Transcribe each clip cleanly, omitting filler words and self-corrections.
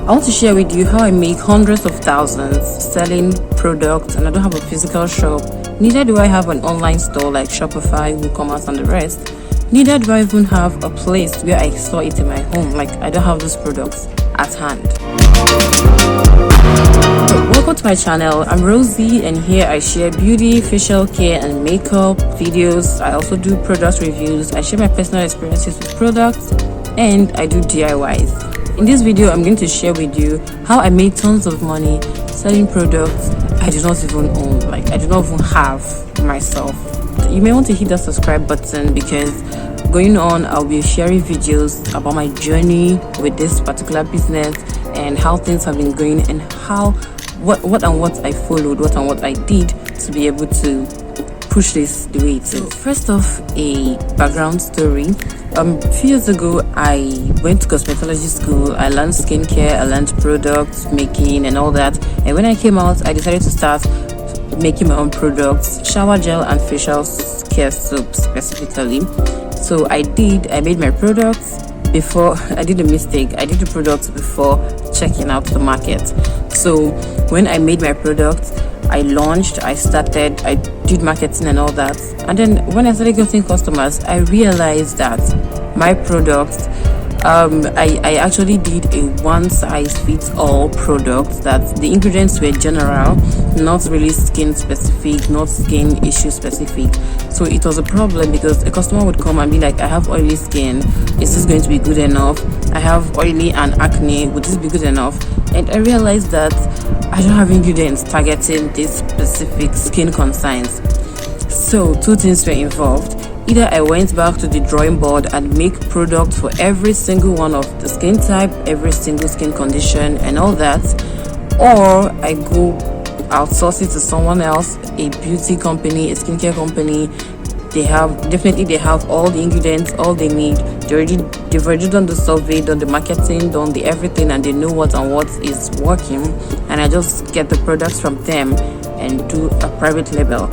I want to share with you how I make hundreds of thousands selling products, and I don't have a physical shop. Neither do I have an online store like Shopify, WooCommerce, and the rest. Neither do I even have a place where I store it in my home. Like, I don't have those products at hand. Welcome to my channel. I'm Rosie, and here I share beauty, facial care, and makeup videos. I also do product reviews. I share my personal experiences with products, and I do DIYs. In this video, I'm going to share with you how I made tons of money selling products I do not even own. Like, I do not even have myself. You may want to hit that subscribe button because going on, I'll be sharing videos about my journey with this particular business and how things have been going, and how what I followed, what I did to be able to push this the way it is. First off, a background story. A few years ago, I went to cosmetology school. I learned skincare, I learned product making and all that. And when I came out, I decided to start making my own products, shower gel and facial care soap specifically. So I made my products before. I did a mistake. I did the products before checking out the market. So when I made my products, I launched, I started, I did marketing and all that. And then when I started getting customers, I realized that my products, I actually did a one-size-fits-all product, that the ingredients were general, not really skin specific, not skin issue specific. So it was a problem because a customer would come and be like, I have oily skin, is this going to be good enough? I have oily and acne, would this be good enough? And I realized that I don't have ingredients targeting this specific skin concerns. So two things were involved. Either I went back to the drawing board and make products for every single one of the skin type, every single skin condition and all that, or I go outsource it to someone else, a beauty company, a skincare company. They have all the ingredients, all they need. They've already done the survey, done the marketing, done the everything, and they know what is working. And I just get the products from them and do a private label.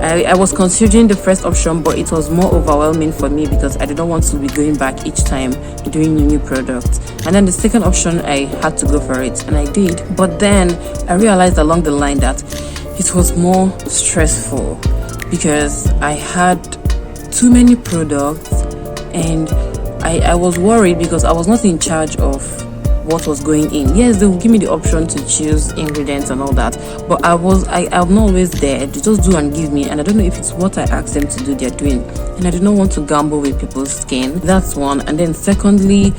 I was considering the first option, but it was more overwhelming for me because I did not want to be going back each time doing new products. And then the second option, I had to go for it, and I did. But then I realized along the line that it was more stressful because I had too many products, and I was worried because I was not in charge of what was going in. Yes, they will give me the option to choose ingredients and all that, but I'm not always there. They just do and give me, and I don't know if it's what I asked them to do they're doing, and I do not want to gamble with people's skin. That's one. And then secondly,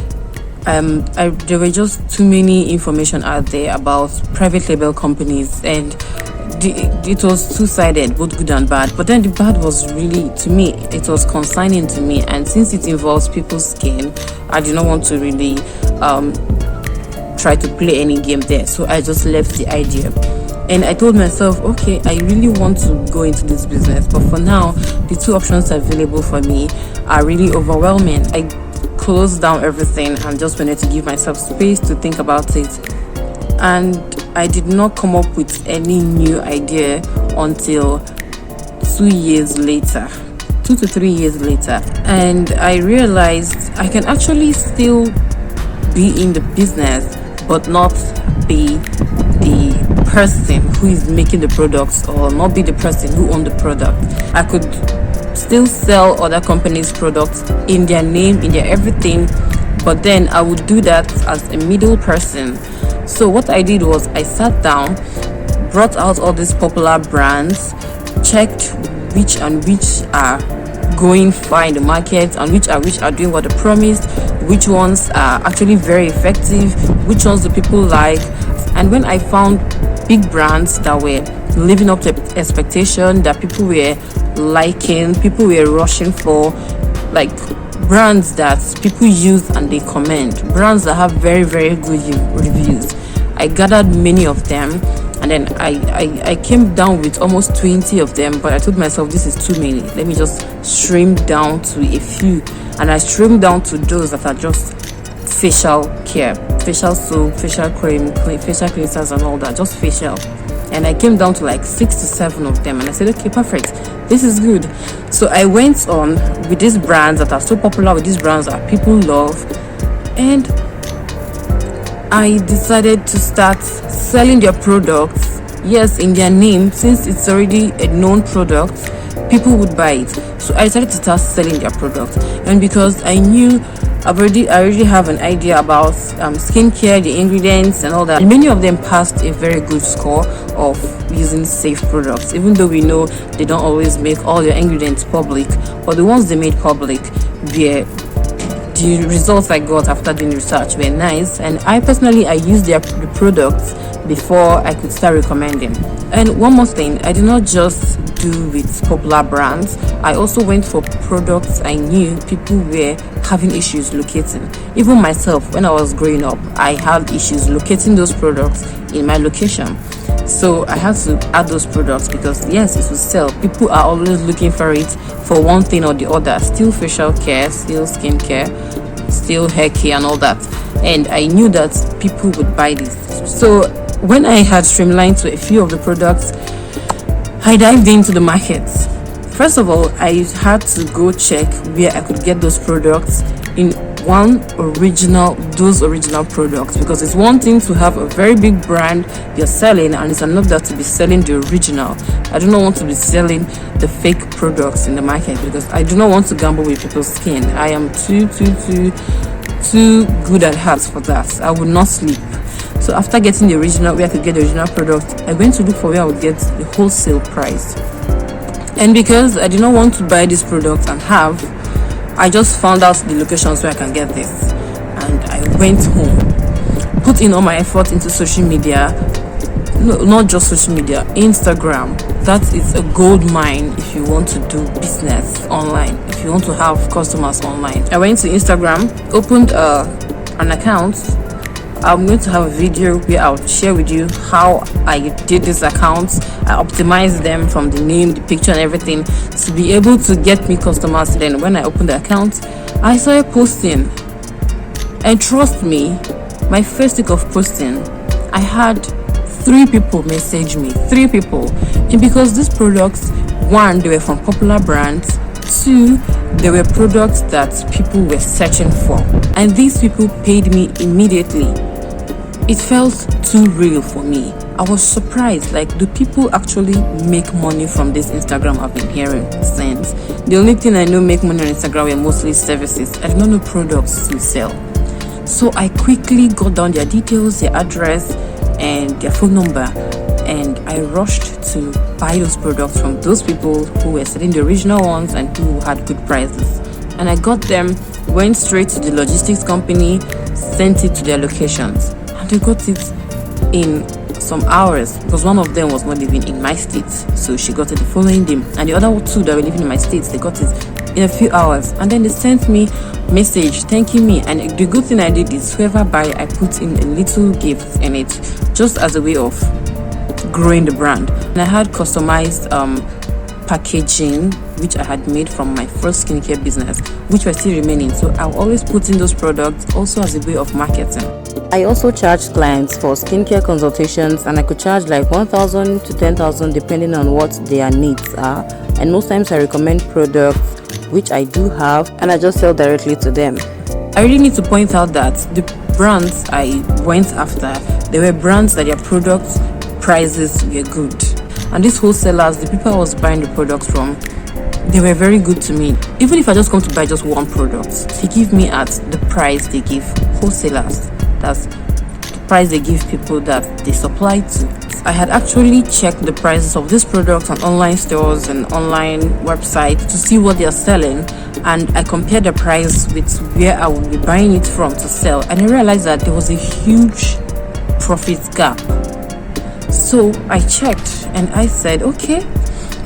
there were just too many information out there about private label companies, and it was two-sided, both good and bad. But then the bad was really, to me, it was concerning to me, and since it involves people's skin, I did not want to really try to play any game there. So I just left the idea, and I told myself, okay, I really want to go into this business, but for now the two options available for me are really overwhelming. I closed down everything and just wanted to give myself space to think about it, and I did not come up with any new idea until 2 to 3 years later. And I realized I can actually still be in the business but not be the person who is making the products, or not be the person who owns the product. I could still sell other companies' products in their name, in their everything, but then I would do that as a middle person. So what I did was I sat down, brought out all these popular brands, checked which are going far in the market, and which are doing what they promised, which ones are actually very effective, which ones do people like. And when I found big brands that were living up to expectation, that people were liking, people were rushing for, like brands that people use and they commend, brands that have very, very good reviews, I gathered many of them, and then I came down with almost 20 of them. But I told myself, this is too many, let me just trim down to a few. And I trimmed down to those that are just facial care, facial soap, facial cream, facial cleansers and all that, just facial. And I came down to like 6 to 7 of them, and I said, okay, perfect, this is good. So I went on with these brands that are so popular, with these brands that people love, and I decided to start selling their products. Yes, in their name, since it's already a known product, people would buy it. So I decided to start selling their products. And because I knew I already have an idea about skincare, the ingredients and all that, and many of them passed a very good score of using safe products, even though we know they don't always make all their ingredients public, but the ones they made public, the results I got after doing research were nice. And I personally used the products before I could start recommending. And one more thing, I did not just do with popular brands. I also went for products I knew people were having issues locating. Even myself, when I was growing up, I had issues locating those products in my location. So I had to add those products because yes, it will sell. People are always looking for it for one thing or the other. Still facial care, still skincare, still hair care and all that. And I knew that people would buy this. So when I had streamlined to a few of the products, I dived into the market. First of all, I had to go check where I could get those products in those original products, because it's one thing to have a very big brand you're selling, and it's another to be selling the original. I do not want to be selling the fake products in the market because I do not want to gamble with people's skin. I am too good at heart for that. I would not sleep. So after getting the original, where I could get the original product, I went to look for where I would get the wholesale price. And because I did not want to buy this product and I just found out the locations where I can get this, and I went home, put in all my effort into social media. No, not just social media, Instagram. That is a gold mine if you want to do business online, if you want to have customers online. I went to Instagram, opened an account. I'm going to have a video where I'll share with you how I did this account. I optimized them from the name, the picture and everything to be able to get me customers. Then when I opened the account, I started posting, and trust me, my first week of posting, I had 3 people message me. 3 people. And because these products, 1, they were from popular brands, 2, they were products that people were searching for, and these people paid me immediately. It felt too real for me. I was surprised, like, do people actually make money from this Instagram I've been hearing since? The only thing I know make money on Instagram were mostly services. I did not know products to sell. So I quickly got down their details, their address and their phone number, and I rushed to buy those products from those people who were selling the original ones and who had good prices. And I got them, went straight to the logistics company, sent it to their locations, and they got it in some hours, because one of them was not living in my state, so she got it the following day, and the other 2 that were living in my state, they got it in a few hours. And then they sent me message thanking me, and the good thing I did is whoever buy, I put in a little gift in it, just as a way of growing the brand. And I had customized packaging which I had made from my first skincare business, which were still remaining, so I'll always put in those products also as a way of marketing. I also charged clients for skincare consultations, and I could charge like 1,000 to 10,000 depending on what their needs are. And most times I recommend products which I do have, and I just sell directly to them. I really need to point out that the brands I went after, they were brands that their products prices were good, and these wholesalers, the people I was buying the products from, they were very good to me. Even if I just come to buy just one product, they give me at the price they give wholesalers. That's the price they give people that they supply to. I had actually checked the prices of these products on online stores and online websites to see what they are selling, and I compared the price with where I would be buying it from to sell, and I realized that there was a huge profit gap. So I checked and I said, okay,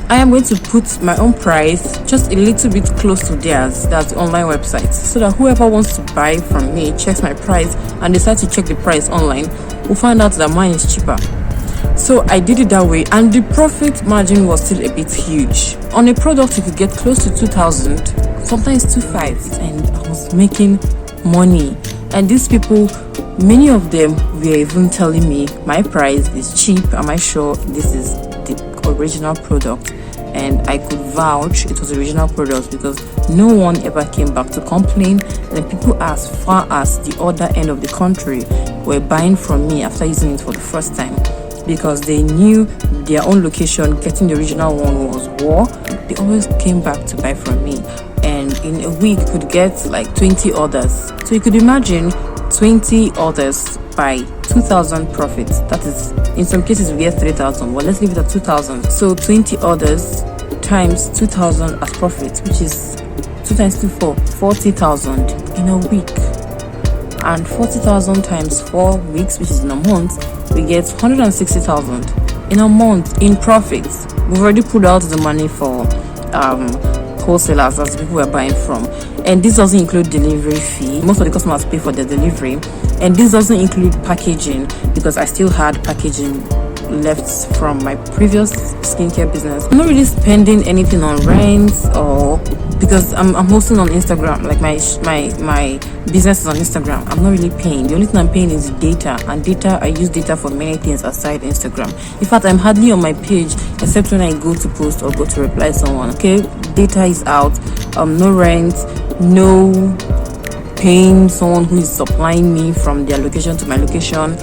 I am going to put my own price just a little bit close to theirs, that's the online website, so that whoever wants to buy from me checks my price and decides to check the price online will find out that mine is cheaper. So I did it that way, and the profit margin was still a bit huge. On a product you could get close to 2,000, sometimes 2,500, and I was making money. And these people, many of them were even telling me my price is cheap, am I sure this is the original product? and I could vouch it was original product because no one ever came back to complain. And people as far as the other end of the country were buying from me after using it for the first time, because they knew their own location, getting the original one was war. They always came back to buy from me, and in a week could get like 20 orders. So you could imagine 20 orders by 2,000 profits. That is, in some cases we get 3,000, but let's leave it at 2,000. So 20 orders times 2,000 as profit, which is 2 times 2, 40,000 in a week. And 40,000 times 4 weeks, which is in a month, we get 160,000 in a month in profits. We've already pulled out the money for wholesalers, as people we're buying from, and this doesn't include delivery fee. Most of the customers pay for their delivery, and this doesn't include packaging, because I still had packaging left from my previous skincare business. I'm not really spending anything on rent, or because I'm hosting on Instagram, like my business is on Instagram. I'm not really paying. The only thing I'm paying is data, and data, I use data for many things aside Instagram. In fact, I'm hardly on my page except when I go to post or go to reply someone. Okay, data is out. No rent, no paying someone who is supplying me from their location to my location.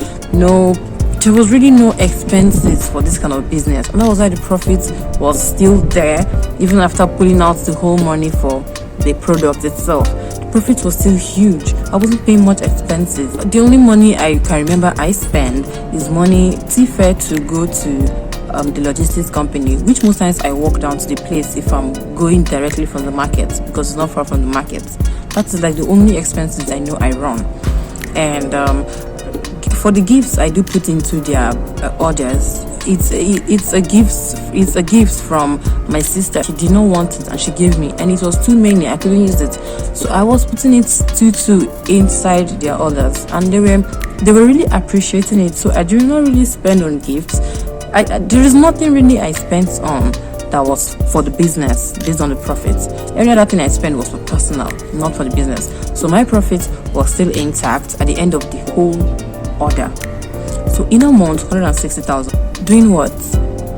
There was really no expenses for this kind of business, and that was why the profit was still there even after pulling out the whole money for the product itself. The profit was still huge. I wasn't paying much expenses. The only money I can remember I spend is money fare to go to the logistics company, which most times I walk down to the place if I'm going directly from the market, because it's not far from the market. That's like the only expenses I know I run. And for the gifts I do put into their orders, it's a gift from my sister. She did not want it and she gave me, and it was too many, I couldn't use it, so I was putting it two inside their orders, and they were really appreciating it. So I did not really spend on gifts. There is nothing really I spent on that was for the business based on the profits. Every other thing I spent was for personal, not for the business. So my profit was still intact at the end of the whole order. So in a month, 160,000. Doing what?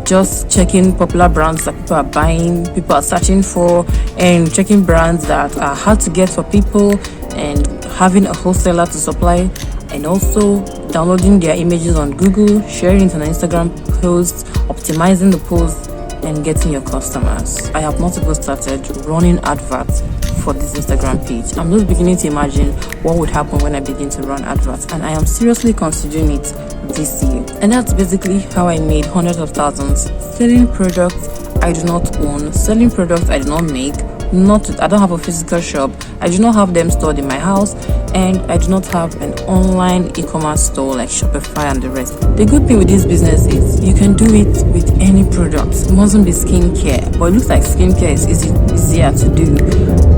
Just checking popular brands that people are buying, people are searching for, and checking brands that are hard to get for people, and having a wholesaler to supply, and also downloading their images on Google, sharing it on Instagram posts, optimizing the posts, and getting your customers. I have not even started running adverts for this Instagram page. I'm just beginning to imagine what would happen when I begin to run adverts, and I am seriously considering it this year. And that's basically how I made hundreds of thousands selling products I do not own, selling products I do not make. I don't have a physical shop. I do not have them stored in my house, and I do not have an online e-commerce store like Shopify and the rest. The good thing with this business is you can do it with any product. It mustn't be skincare, but it looks like skincare is easier to do,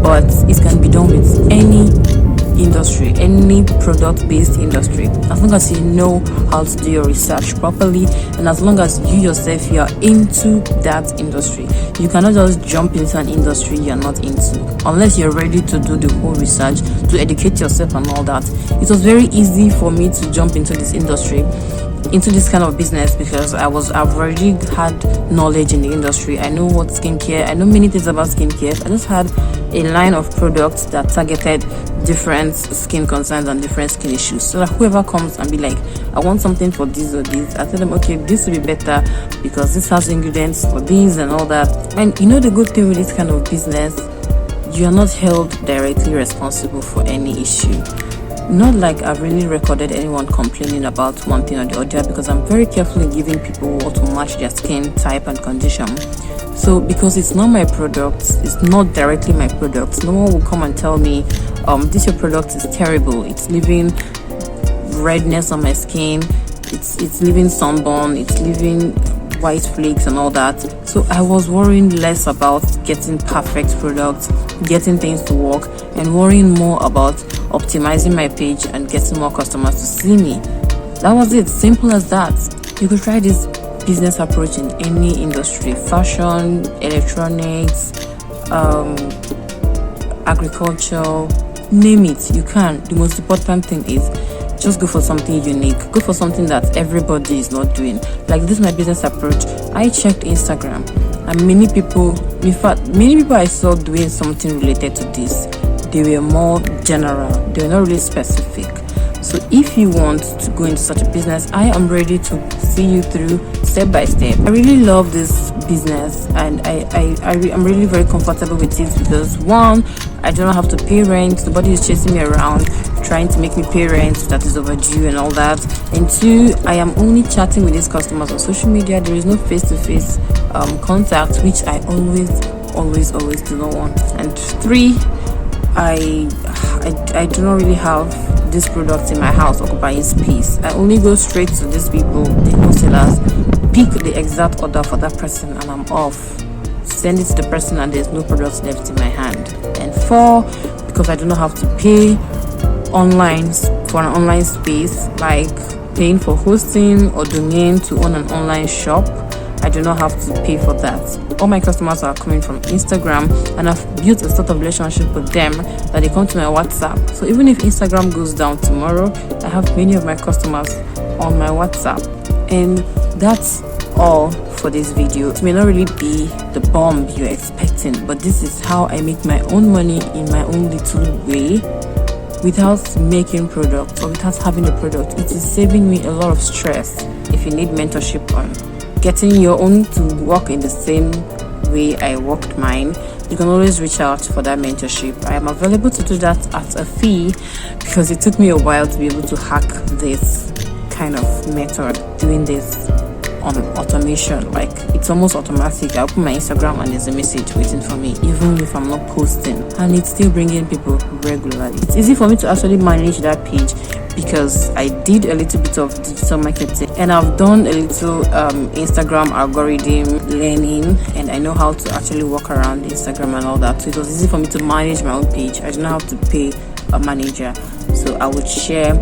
but it can be done with any industry, any product-based industry, as long as you know how to do your research properly, and as long as you yourself you are into that industry. You cannot just jump into an industry you're not into unless you're ready to do the whole research, to educate yourself and all that. It was very easy for me to jump into this industry, into this kind of business, because I've already had knowledge in the industry. I know what skincare, I know many things about skincare. I just had a line of products that targeted different skin concerns and different skin issues, so that whoever comes and be like, I want something for this or this, I tell them, okay, this will be better because this has ingredients for these and all that. And you know, the good thing with this kind of business, you are not held directly responsible for any issue. Not like I've really recorded anyone complaining about one thing or the other, because I'm very careful in giving people what will match their skin type and condition. So because it's not my product, it's not directly my product, no one will come and tell me, this your product is terrible, it's leaving redness on my skin, it's leaving sunburn, it's leaving white flakes and all that. So I was worrying less about getting perfect products, getting things to work, and worrying more about optimizing my page and getting more customers to see me. That was it, simple as that. You could try this business approach in any industry: fashion, electronics, agriculture, name it, you can. The most important thing is just go for something unique. Go for something that everybody is not doing. Like this, my business approach. I checked Instagram, and many people, in fact, many people I saw doing something related to this, they were more general. They were not really specific. So if you want to go into such a business, I am ready to see you through step by step. I really love this business, and I'm really very comfortable with it because one, I do not have to pay rent. Nobody is chasing me around trying to make me pay rent that is overdue and all that. And two, I am only chatting with these customers on social media. There is no face-to-face contact, which I always do not want. And three, I do not really have this product in my house occupying space. I only go straight to these people, the wholesalers, pick the exact order for that person, and I'm off. Send it to the person, and there's no products left in my hand. And four, because I do not have to pay online for an online space, like paying for hosting or domain to own an online shop. I do not have to pay for that. All my customers are coming from Instagram, and I've built a sort of relationship with them that they come to my WhatsApp. So even if Instagram goes down tomorrow, I have many of my customers on my WhatsApp. And that's all for this video. It may not really be the bomb you're expecting, but this is how I make my own money in my own little way without making product or without having a product. It is saving me a lot of stress. If you need mentorship on getting your own to work in the same way I worked mine, you can always reach out for that mentorship. I am available to do that at a fee because it took me a while to be able to hack this kind of method, doing this on automation. Like, it's almost automatic. I open my Instagram and there's a message waiting for me, even if I'm not posting, and it's still bringing people regularly. It's easy for me to actually manage that page because I did a little bit of digital marketing, and I've done a little Instagram algorithm learning, and I know how to actually walk around Instagram and all that. So it was easy for me to manage my own page. I did not have to pay a manager. So I would share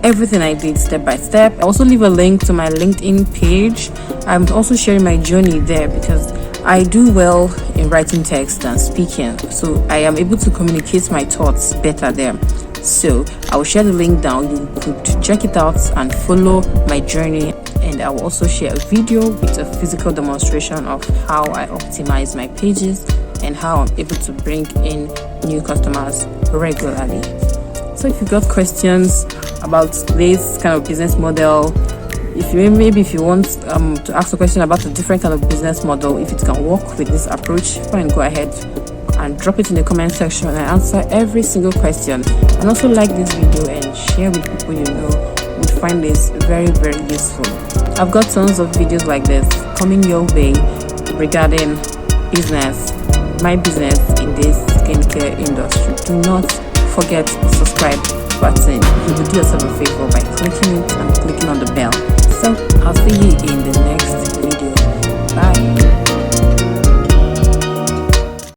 everything I did step by step. I also leave a link to my LinkedIn page. I'm also sharing my journey there because I do well in writing text and speaking, so I am able to communicate my thoughts better there. So I will share the link down. You could check it out and follow my journey, and I will also share a video with a physical demonstration of how I optimize my pages and how I'm able to bring in new customers regularly. So if you got questions about this kind of business model, if you want to ask a question about a different kind of business model, if it can work with this approach, fine, go ahead and drop it in the comment section. I answer every single question. And also like this video and share with people you know would find this very, very useful. I've got tons of videos like this coming your way regarding business, my business in this skincare industry. Do not forget the subscribe button. You will do yourself a favor by clicking it and clicking on the bell.